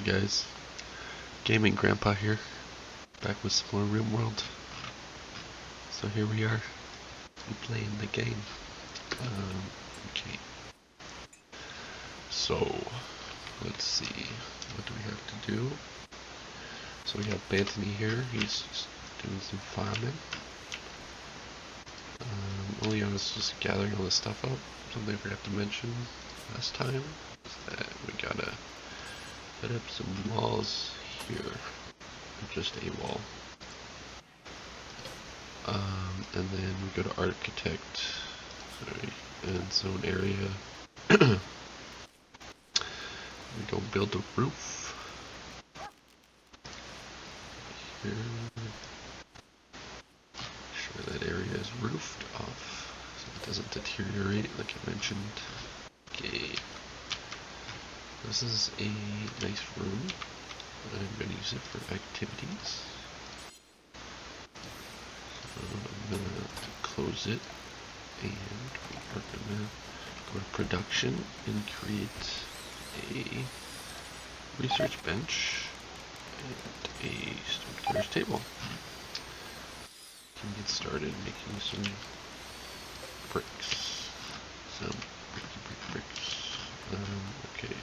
guys? Gaming Grandpa here, back with some more Rimworld. So here we are, playing the game. Okay. So, let's see, what do we have to do? So we have Bantony here, he's just doing some farming. Oleana's just gathering all this stuff up. Something I forgot to mention last time is that we gotta put up some walls here. Just a wall. And then we go to architect, and zone area. We go build a roof. Here. Make sure that area is roofed off so it doesn't deteriorate like I mentioned. Okay. This is a nice room. I'm going to use it for activities. So I'm going to close it, and we are going to go to production and create a research bench and a stonecutters table. We can get started making some bricks. Some bricks. Okay.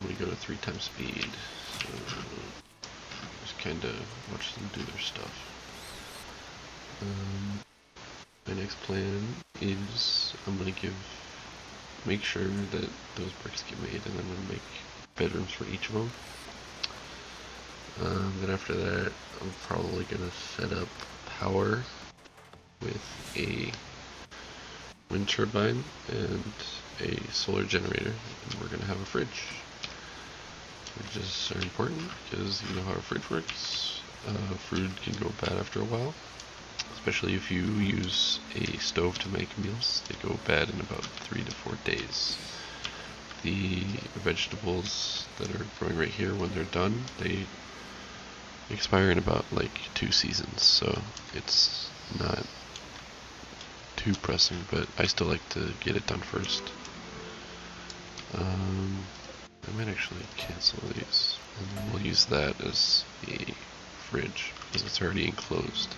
We go to 3 times speed, so just kind of watch them do their stuff. My next plan is I'm gonna make sure that those bricks get made, and then I'm gonna make bedrooms for each of them. Then after that, I'm probably gonna set up power with a wind turbine and a solar generator, and we're gonna have a fridge. Fridges are important because you know how a fridge works. Food can go bad after a while, especially if you use a stove to make meals. They go bad in about 3 to 4 days. The vegetables that are growing right here, when they're done, they expire in about like 2 seasons, so it's not too pressing, but I still like to get it done first. I might actually cancel these, and then we'll use that as a fridge, because it's already enclosed.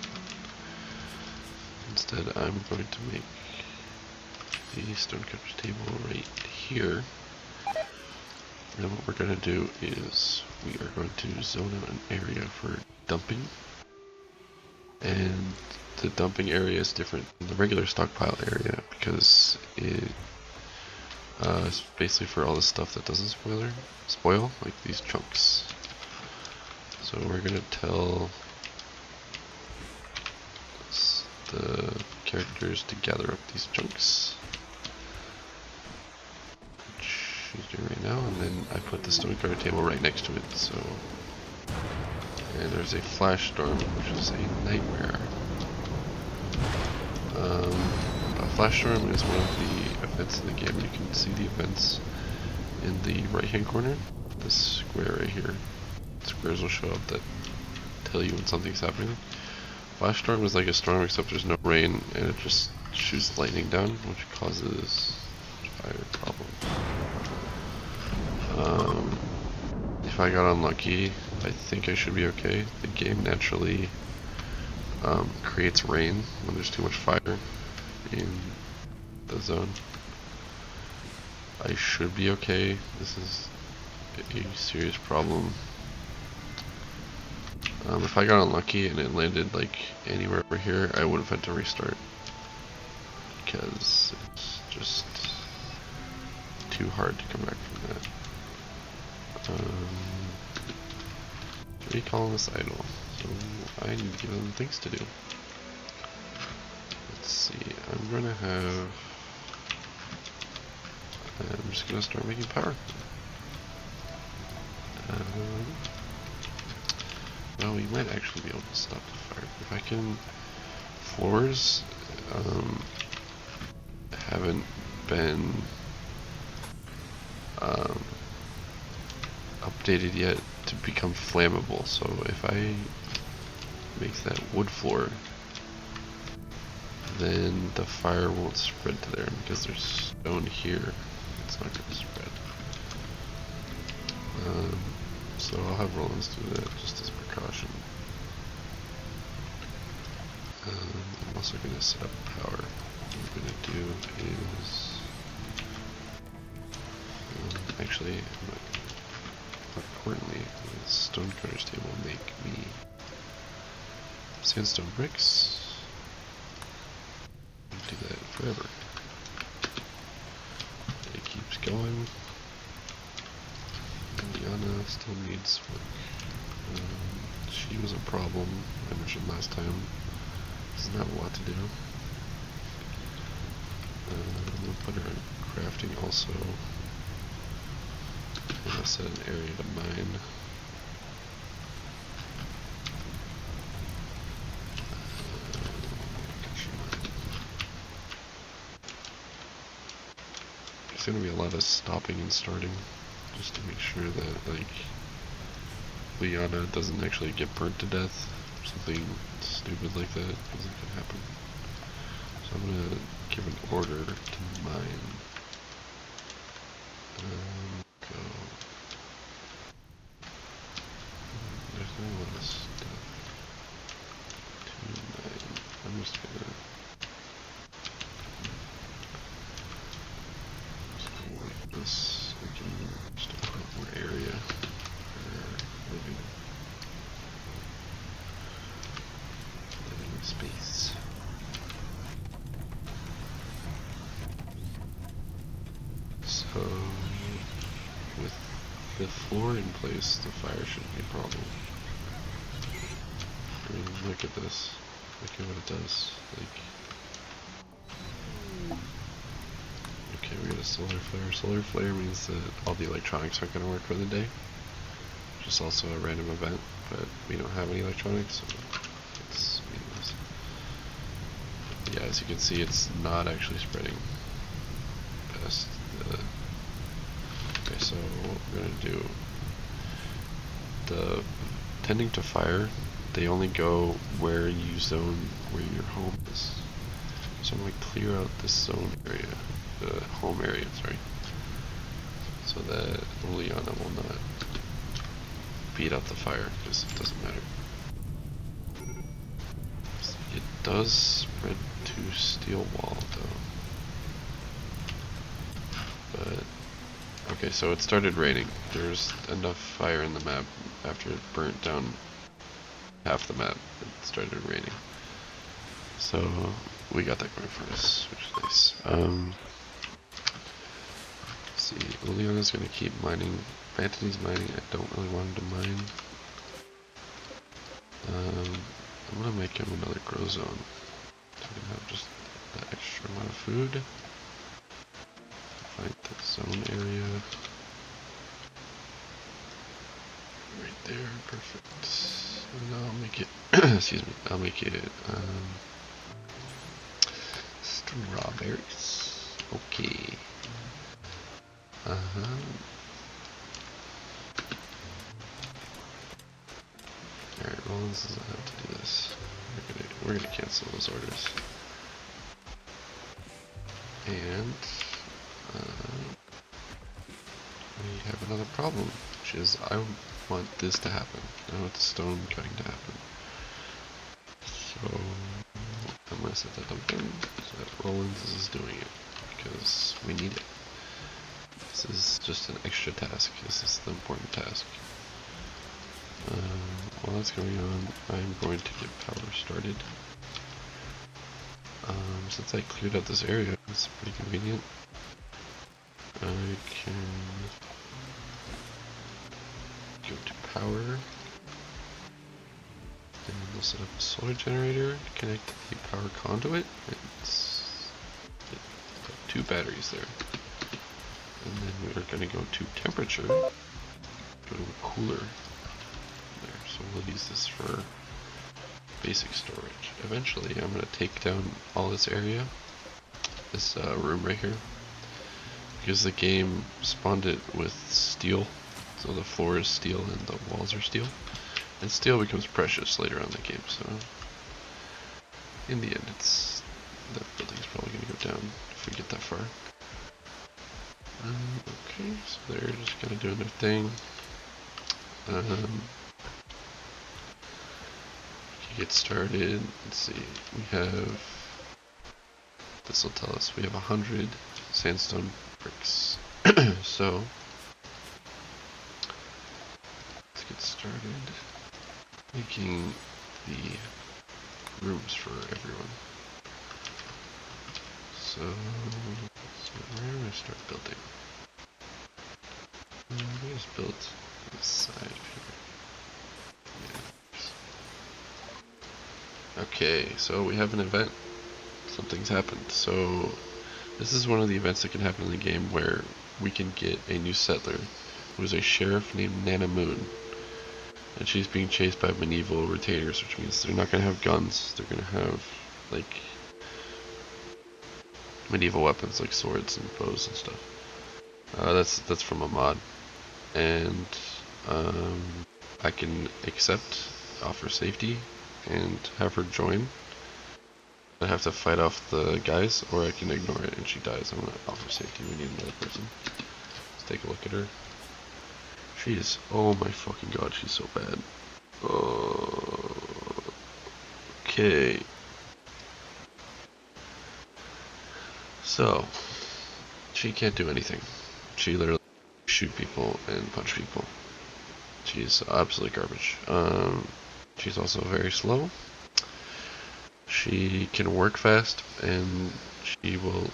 Instead, I'm going to make the stonecutters table right here. And what we're going to do is we are going to zone out an area for dumping. And the dumping area is different than the regular stockpile area because it's basically for all the stuff that doesn't spoil, like these chunks. So we're going to tell the characters to gather up these chunks, which she's doing right now, and then I put the stonecutter table right next to it. So, and there's a flash storm, which is a nightmare. A flash storm is one of the events in the game. You can see the events in the right hand corner. This square right here. Squares will show up that tell you when something's happening. Flash storm is like a storm except there's no rain, and it just shoots lightning down, which causes fire problems. If I got unlucky, I think I should be okay. The game naturally creates rain when there's too much fire in the zone. I should be okay. This is a serious problem. If I got unlucky and it landed like anywhere over here, I would have had to restart because it's just too hard to come back from that. Recall this idle, so I need to give them things to do. Let's see, I'm just gonna start making power. Well, we might actually be able to stop the fire. If I can... Floors haven't been updated yet to become flammable, so if I make that wood floor, then the fire won't spread to there, because there's stone here. It's not going to spread. So I'll have Rollins do that just as a precaution. I'm also going to set up power. What I'm going to do is... actually, more importantly, the stonecutter's table will make me sandstone bricks. Do that forever. It keeps going. Liana still needs work. She was a problem, I mentioned last time. Doesn't have a lot to do. I'm going to put her in crafting also. And I'll set an area to mine. There's going to be a lot of stopping and starting just to make sure that, like, Liana doesn't actually get burnt to death. Something stupid like that isn't going to happen. So I'm going to give an order to mine. Go. There's not a lot of stuff to mine. I'm just going to like this. We can just open up more area for living space. So, with the floor in place, the fire shouldn't be a problem. I mean, look at this. Look at what it does. Like, okay, we got a solar flare. Solar flare means that all the electronics aren't going to work for the day. Which is also a random event, but we don't have any electronics, so it's meaningless. Yeah, as you can see, it's not actually spreading past the... Okay, so what we're going to do... The tending to fire, they only go where you zone where your home is. So I'm going to clear out this zone area, the home area, sorry. So that Liana will not beat out the fire, because it doesn't matter. It does spread to steel wall though. But okay, so it started raining. There's enough fire in the map after it burnt down half the map. It started raining. So we got that going for us, which is nice. Let's see, Liana's gonna keep mining. Anthony's mining. I don't really want him to mine. I'm gonna make him another grow zone. So we can have just that extra amount of food. Find the zone area. Right there, perfect. And I'll make it, excuse me, I'll make it, strawberries. Okay. Alright, Rollins doesn't have to do this. We're gonna cancel those orders. And we have another problem, which is I want this to happen. I want the stone cutting to happen. So I'm gonna set that open so that Rollins is doing it because we need it. This is just an extra task. This is the important task. While that's going on, I'm going to get power started. Since I cleared out this area, it's pretty convenient. I can go to power, and we'll set up a solar generator to connect to the power conduit. It's got 2 batteries there. And then we're going to go to temperature, go to a cooler there. So we'll use this for basic storage. Eventually I'm going to take down all this area, this room right here, because the game spawned it with steel, so the floor is steel and the walls are steel, and steel becomes precious later on in the game, so in the end that building's probably going to go down if we get that far. Okay, so they're just kind of doing their thing. Get started. Let's see. We have. This will tell us we have 100 sandstone bricks. So let's get started making the rooms for everyone. So where do I start building? I just built this side here. Yeah. Okay, so we have an event. Something's happened. So this is one of the events that can happen in the game where we can get a new settler who is a sheriff named Nana Moon. And she's being chased by medieval retainers, which means they're not going to have guns. They're going to have, like, medieval weapons like swords and bows and stuff. That's from a mod. And I can offer safety, and have her join. I have to fight off the guys, or I can ignore it and she dies. I'm gonna offer safety. We need another person. Let's take a look at her. She is, oh my fucking god, she's so bad. Okay. So, she can't do anything. She literally shoot people and punch people. She's absolute garbage. She's also very slow. She can work fast, and she will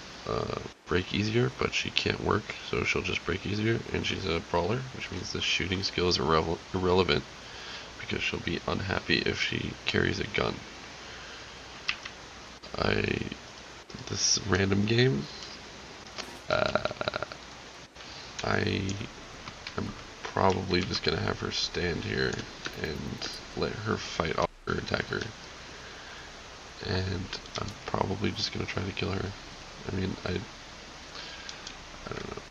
break easier, but she can't work, so she'll just break easier. And she's a brawler, which means the shooting skill is irrelevant, because she'll be unhappy if she carries a gun. This random game, I am probably just gonna have her stand here and let her fight off her attacker. And I'm probably just gonna try to kill her. I mean, I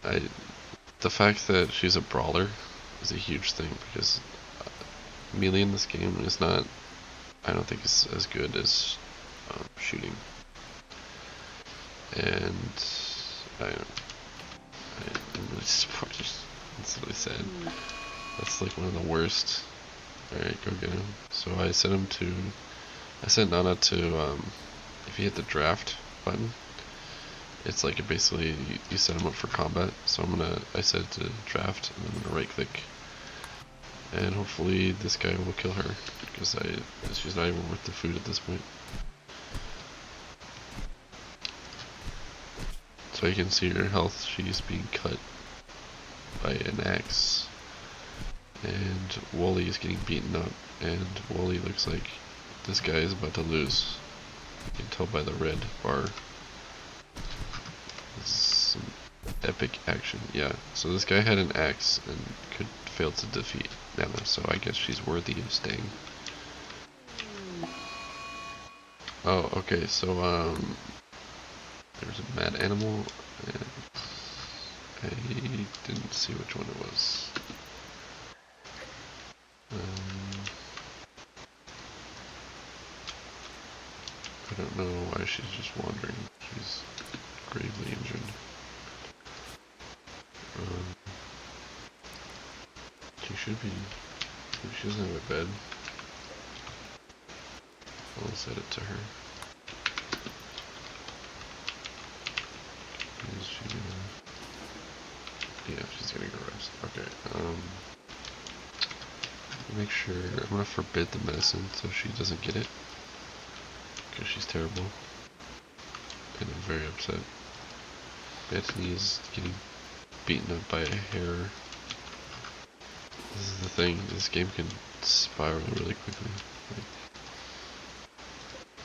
don't know. The fact that she's a brawler is a huge thing, because melee in this game is not, I don't think it's as good as shooting. And I'm really disappointed. That's really sad. That's like one of the worst. Alright, go get him. So I sent Nana to, if you hit the draft button, it's like basically you set him up for combat. So I said to draft, and I'm gonna right click, and hopefully this guy will kill her, because she's not even worth the food at this point. So you can see her health. She's being cut by an axe, and Wally is getting beaten up, and Wally looks like this guy is about to lose. You can tell by the red bar. This is some epic action. Yeah, so this guy had an axe and could fail to defeat Nana, so I guess she's worthy of staying. Oh, okay, so there's a mad animal, and I didn't see which one it was. I don't know why she's just wandering. She's gravely injured. She should be. If she doesn't have a bed, I'll set it to her. Is she gonna... Yeah, she's gonna go rest. Okay, make sure... I'm gonna forbid the medicine so she doesn't get it, because she's terrible. And I'm very upset. Bethany is getting beaten up by a hare. This is the thing, this game can spiral really quickly.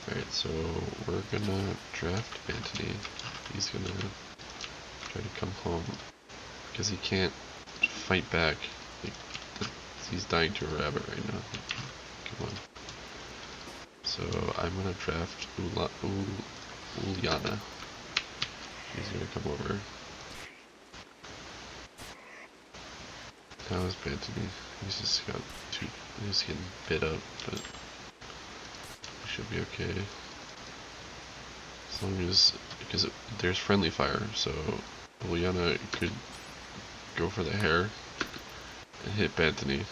Alright, so we're gonna draft Anthony. He's gonna try to come home, because he can't fight back. Like, he's dying to a rabbit right now. Come on. So I'm gonna draft Uliana. He's gonna come over. That was bad to me. He's just got he's getting bit up, but he should be okay. As long as, because there's friendly fire, so Uliana could go for the hair and hit Bethany.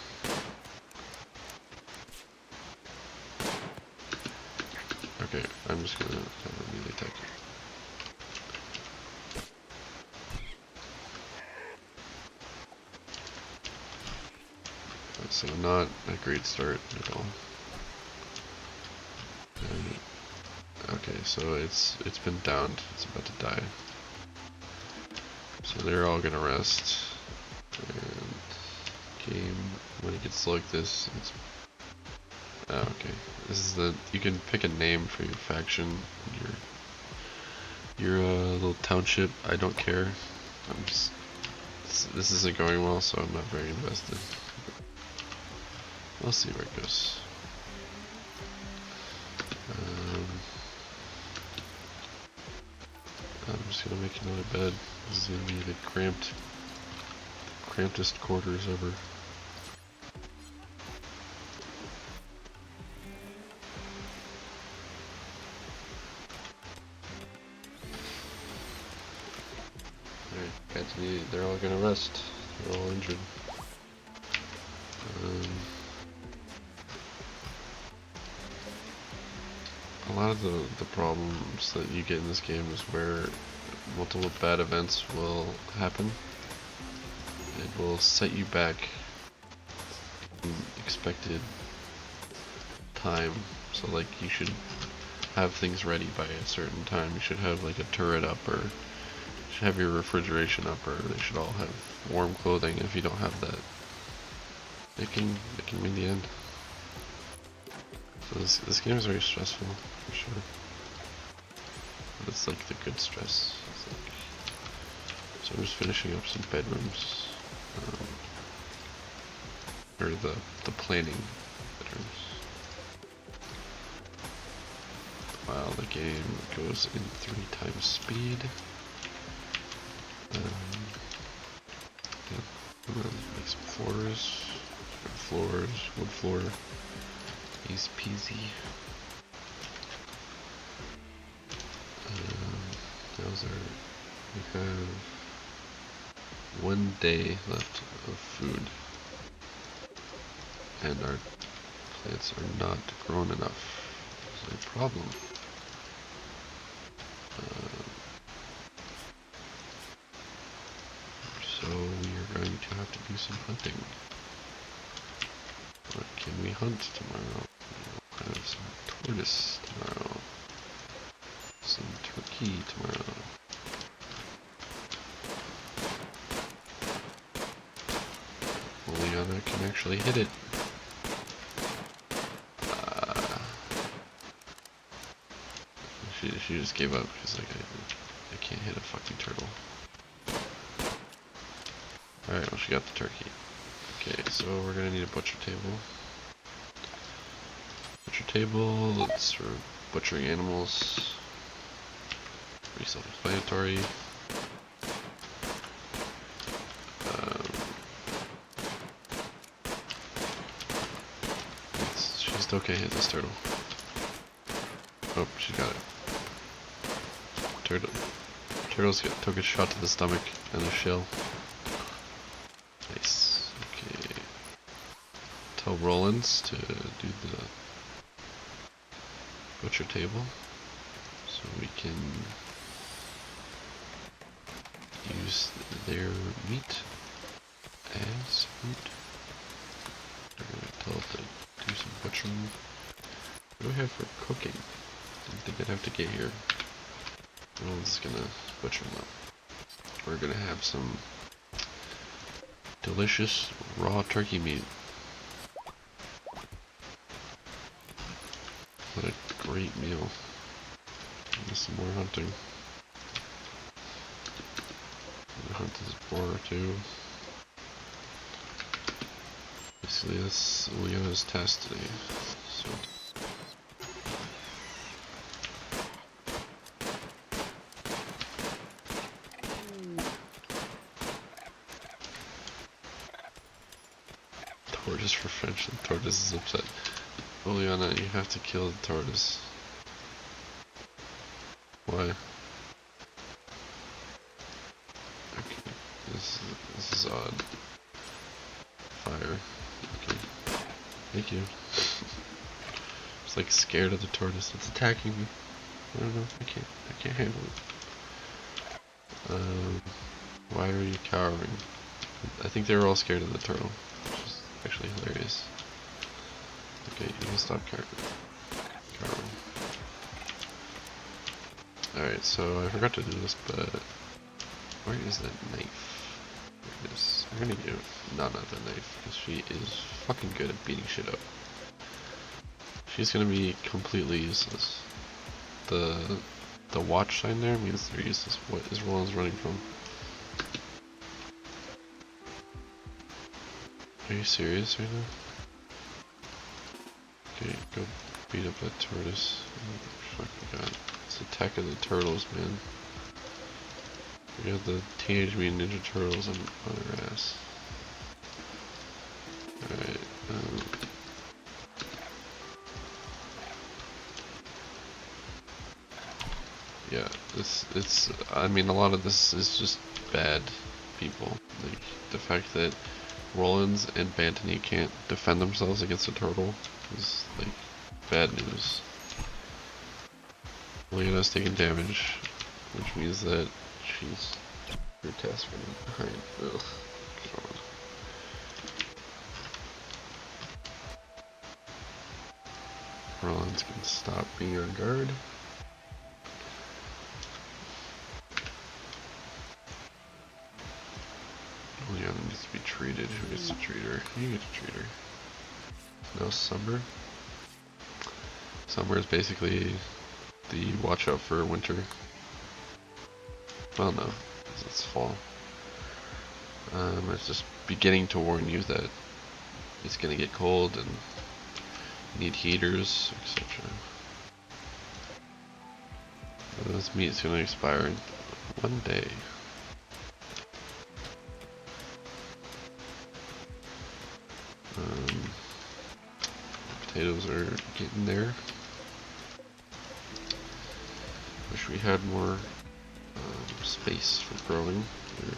Okay, I'm just gonna have a melee attack. So not a great start at all. And, okay, so it's been downed. It's about to die. So they're all gonna rest. And game, when it gets like this, it's okay. This is you can pick a name for your faction, your little township. I don't care. I'm just this isn't going well, so I'm not very invested. We'll see where it goes. I'm just gonna make another bed. This is gonna be the crampedest quarters ever. Alright, they're all gonna rest. They're all injured. A lot of the problems that you get in this game is where multiple bad events will happen. It will set you back in expected time. So like you should have things ready by a certain time. You should have like a turret up, or you should have your refrigeration up, or they should all have warm clothing. If you don't have that, it can mean the end. So this game is very stressful, for sure. But it's like the good stress. It's like, so I'm just finishing up some bedrooms. Or the planning bedrooms. While the game goes in 3 times speed. Yeah, I'm gonna make some floors. Wood floor. Easy peasy. Those are, we have 1 day left of food, and our plants are not grown enough. It's a problem. So we are going to have to do some hunting. What can we hunt tomorrow? We'll have some tortoise tomorrow. Some turkey tomorrow. Juliana can actually hit it. She just gave up because like I can't hit a fucking turtle. Alright, well she got the turkey. Okay, so we're gonna need a butcher table. Butcher table, it's for butchering animals. Pretty self-explanatory. She still can't hit this turtle. Oh, she got it. Turtles took a shot to the stomach and the shell. Nice. Okay. Tell Rollins to do the butcher table, so we can use their meat as food. We're gonna tell it to do some butchering. What do we have for cooking? Didn't think I'd have to get here. Rollins is gonna butcher them up. We're gonna have some delicious raw turkey meat. What a great meal. And some more hunting. I'm gonna hunt this boar too. Basically that's Leona's task today. So tortoise for French, and tortoise is upset. Juliana, you have to kill the tortoise. Why? Okay, this is odd. Fire. Okay. Thank you. It's like scared of the tortoise. It's attacking me. I don't know. I can't handle it. Why are you cowering? I think they were all scared of the turtle, which is actually hilarious. Okay, you can stop cowering. Alright, so I forgot to do this, but where is that knife? There it is. I'm gonna give Nana the knife, because she is fucking good at beating shit up. She's gonna be completely useless. The watch sign there means they're useless. What is Roland's running from? Are you serious right now? Okay, go beat up that tortoise. Oh, fuck, God. It's Attack of the Turtles, man. We got the Teenage Mutant Ninja Turtles on our ass. Alright, yeah, I mean, a lot of this is just bad people. Like, the fact that Rollins and Bantony can't defend themselves against a turtle is, like, bad news. Leona's taking damage, which means that she's her task running behind. Ugh, God. Rollins can stop being on guard. Leona needs to be treated. Who gets to treat her? You get to treat her. No, Summer. Summer is basically the watch out for winter. Well, no, because it's fall. It's just beginning to warn you that it's gonna get cold and need heaters, etc. This meat is gonna expire in one day. Potatoes are getting there. Wish we had more space for growing, or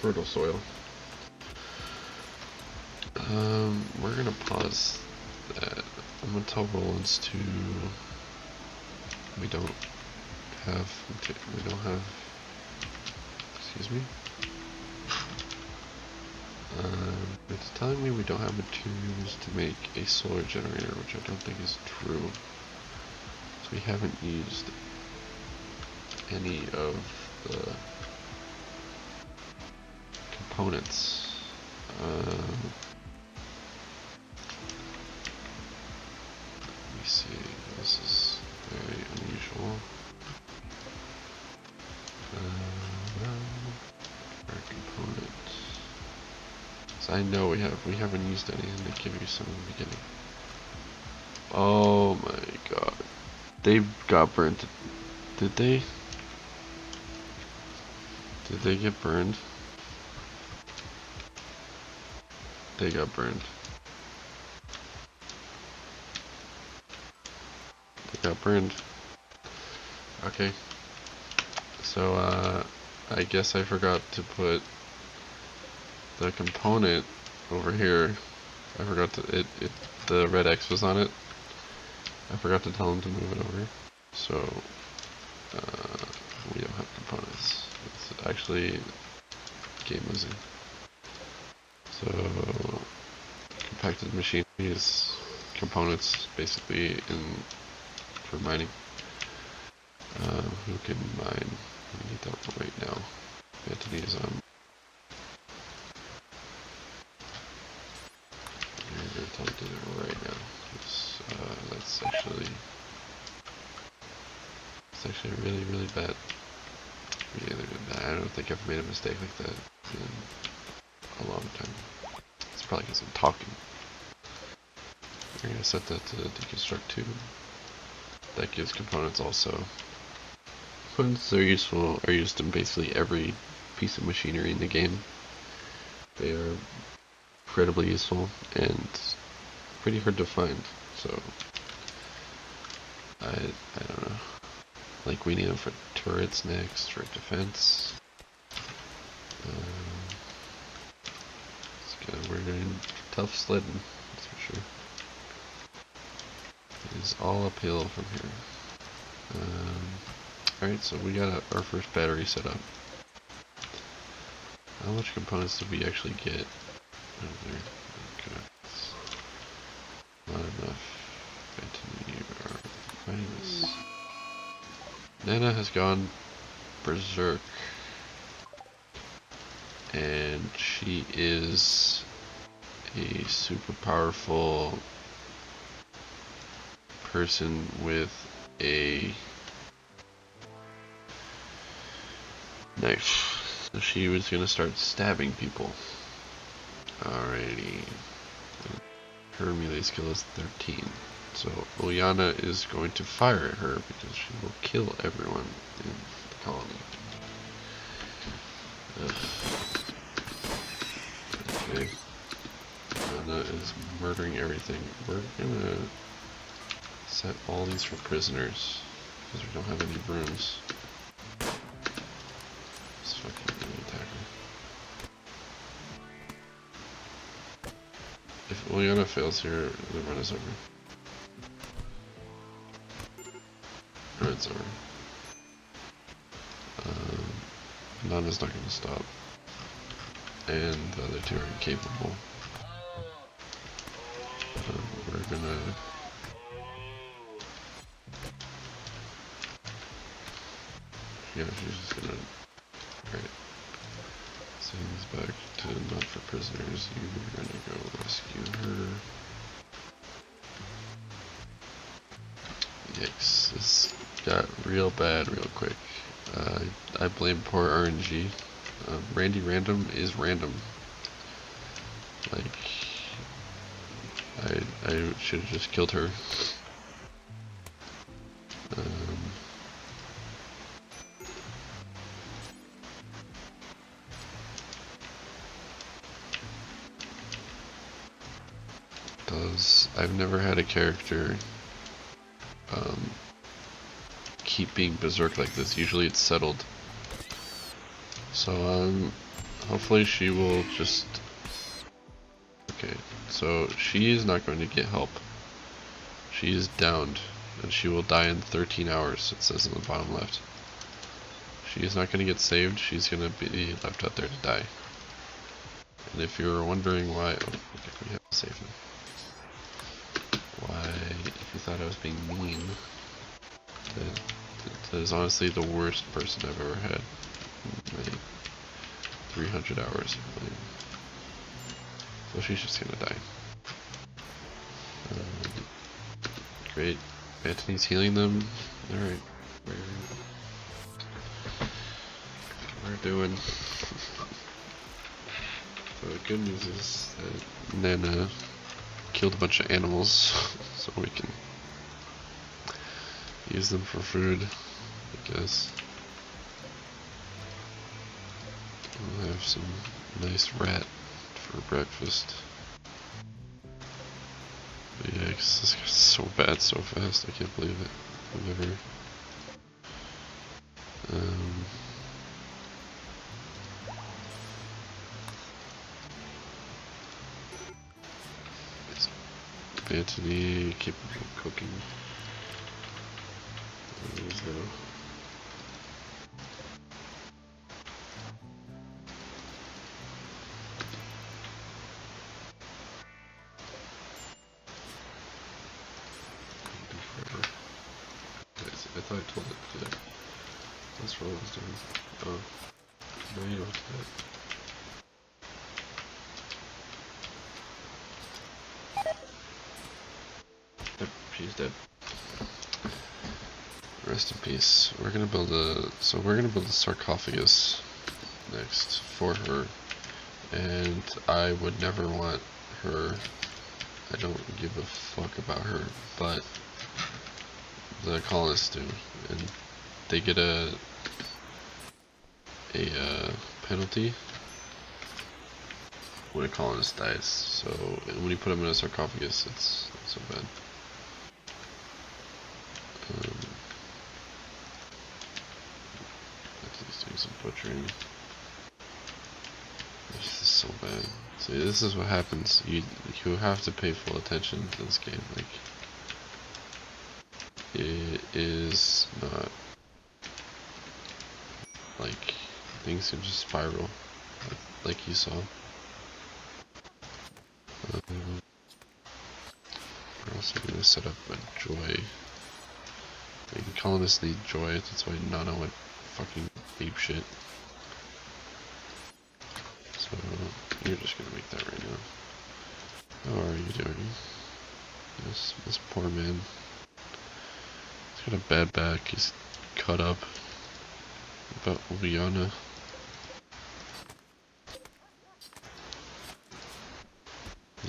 fertile soil. We're gonna pause that. I'm gonna tell Rollins to. We don't have. Excuse me. It's telling me we don't have materials to make a solar generator, which I don't think is true. So we haven't used any of the components. Let me see, this is very unusual. Our components. So I know we haven't used anything to give you some in the beginning. Oh my god. They got burnt. Did they? Did they get burned? They got burned. They got burned. Okay. So, I guess I forgot to put the component over here. I forgot to, the red X was on it. I forgot to tell him to move it over. So, we don't have components. It's actually game losing. So, compacted machinery is components basically for mining. Who can mine? We need that right now. Anthony is on. We're going to tell him to do it right now. That's actually. It's actually really, really bad. Really, really bad. I don't think I've made a mistake like that in a long time. It's probably because I'm talking. We're going to set that to deconstruct 2. That gives components also. Components are used in basically every piece of machinery in the game. They are incredibly useful and pretty hard to find. So I don't know. Like we need them for turrets next, for defense. We're doing tough sledding, that's for sure. It is all uphill from here. Alright, so we got our first battery set up. How much components did we actually get out there? Okay. Not enough. Continue our fighting this. Nana has gone berserk. And she is a super powerful person with a knife. So she was gonna start stabbing people. Alrighty. Her melee skill is 13. So Ilyana is going to fire at her because she will kill everyone in the colony. Okay. Ilyana is murdering everything. We're gonna set all these for prisoners because we don't have any rooms. Let's fucking really attack her. If Ilyana fails here, the run is over. It's over. Nana's not going to stop. And the other two are incapable. We're gonna... Yeah, she's just gonna... Right. Send this back to not for prisoners. You're gonna go rescue her. Yikes, this got real bad real quick. I blame poor RNG. Randy Random is random. Like, I should have just killed her. I've never had a character keep being berserk like this. Usually it's settled. So hopefully she will just... Okay, so she is not going to get help. She is downed, and she will die in 13 hours, it says on the bottom left. She is not going to get saved, she's going to be left out there to die. And if you're wondering why... Oh, okay, we have to save him. Why, if you thought I was being mean, that is honestly the worst person I've ever had. Like 300 hours. So she's just gonna die. Great. Anthony's healing them. Alright. We're doing. So the good news is that Nana killed a bunch of animals, so we can use them for food, I guess. We'll have some nice rat for breakfast. But yeah, this got so bad so fast, I can't believe it. Whatever. Anthony, capable of cooking. There's no... I thought I told it to do that. That's what I was doing. Oh. No, you don't do that. Yep, she's dead. Rest in peace. We're gonna build a... So we're gonna build a sarcophagus next for her. And I would never want her... I don't give a fuck about her, but the colonists do, and they get a penalty when a colonist dies. So when you put them in a sarcophagus, it's not so bad. He's doing some butchering. This is so bad. See, this is what happens. You have to pay full attention to this game. Like, it is not like things can just spiral like you saw. We're also gonna set up a joy. The colonists need joy, that's why Nana went fucking ape shit. So you're just gonna make that right now. How are you doing? This poor man. He's got a bad back, he's cut up. About Liana.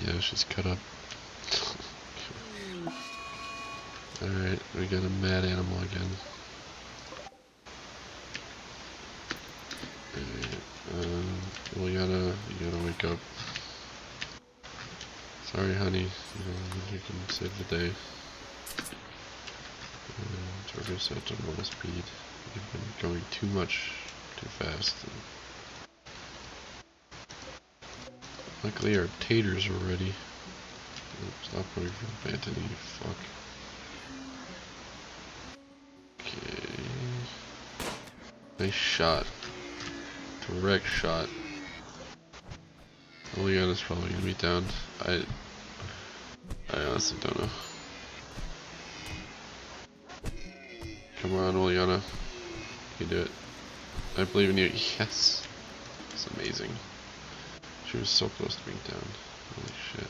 Yeah, she's cut up. Alright, we got a mad animal again. Alright, Liana, you gotta wake up. Sorry, honey, you can save the day. Turbo set to normal speed. You've been going too fast. Luckily our taters are ready. Stop going for Bantony, fuck. Okay. Nice shot. Direct shot. Oleana's probably gonna be down. I honestly don't know. Come on, Oleana. You can do it. I believe in you. Yes. It's amazing. She was so close to being down. Holy shit.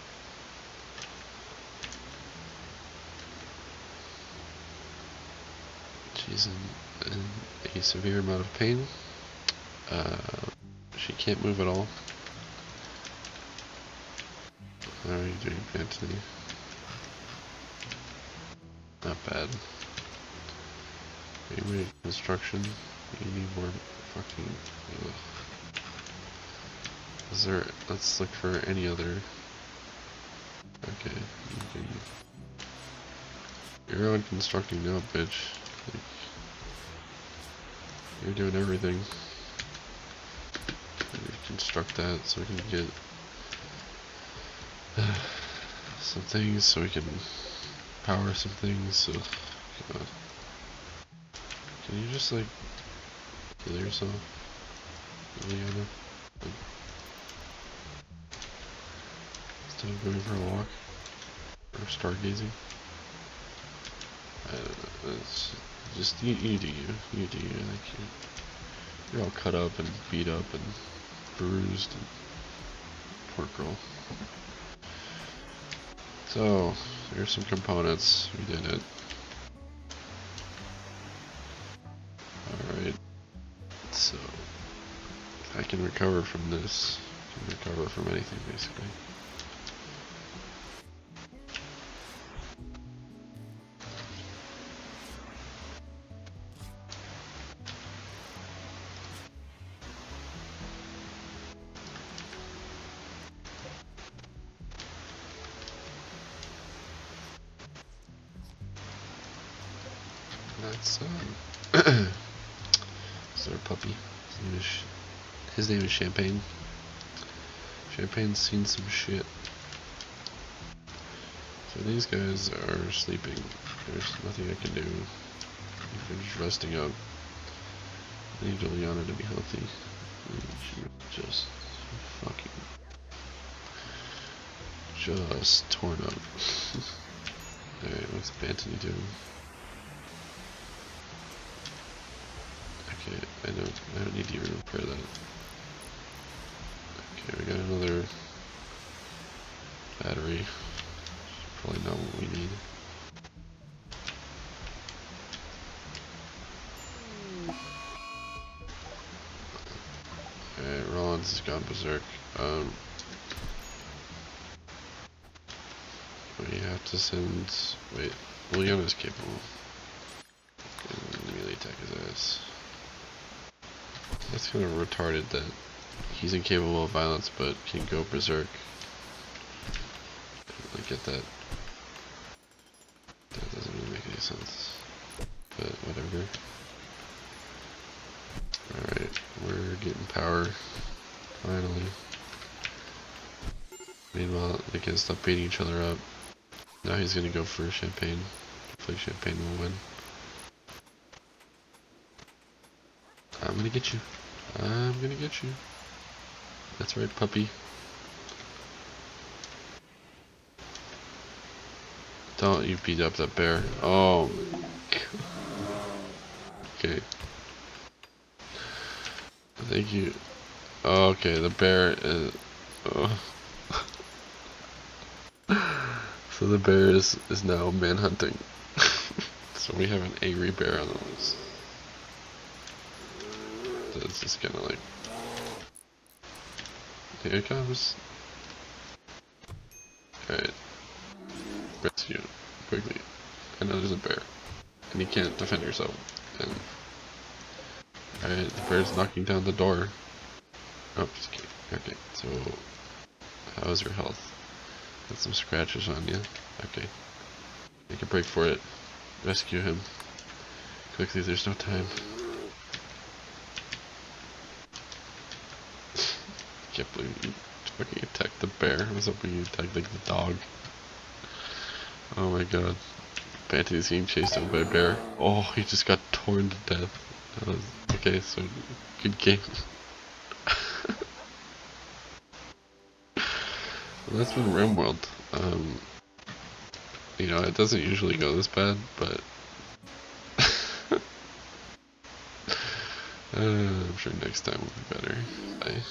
She's in a severe amount of pain. She can't move at all. How are you doing, Anthony? Not bad. Anyway, construction. You need more fucking. Ugh. Is there? Let's look for any other. Okay. You're on constructing now, bitch. Like, you're doing everything. Construct that so we can get some things, so we can power some things. So, God. Can you just like kill yourself, Liana? Like, instead of going for a walk or stargazing? I don't know. It's just you do you. You do you. Like you're all cut up and beat up and bruised. And poor girl. So here's some components. We did it. Alright. So I can recover from this. I can recover from anything basically. That's it's our puppy. His name is Champagne. Champagne's seen some shit. So these guys are sleeping. There's nothing I can do. They're just resting up. I need Juliana to be healthy. She just fucking torn up. Alright, what's Bantony doing? Okay, I don't need to even repair that. Okay, we got another battery. Probably not what we need. Alright, Rollins has gone berserk. We have to send. Wait, Williana's capable. And melee attack his ass. That's kind of retarded that he's incapable of violence but can go berserk. I get that. That doesn't really make any sense. But whatever. Alright, we're getting power. Finally. Meanwhile, they can stop beating each other up. Now he's gonna go for Champagne. Hopefully Champagne will win. I'm gonna get you. I'm gonna get you. That's right, puppy. Don't you beat up that bear. Oh my god. Okay. Thank you. Okay, the bear is... Oh. So the bear is now manhunting. So we have an angry bear on the loose. So it's just kinda like... Here it comes. Alright. Rescue him. Quickly. I know there's a bear. And you can't defend yourself. And... Alright, the bear's knocking down the door. Oh, just kidding. Okay, so... How's your health? Got some scratches on you. Okay. Make a break for it. Rescue him. Quickly, there's no time. Can't believe you fucking attacked the bear. I was hoping you attacked like the dog. Oh my god. Banty's being chased down by a bear. Oh, he just got torn to death. Okay, so good game. Well, that's been Rimworld. You know, it doesn't usually go this bad, but I'm sure next time will be better. Bye.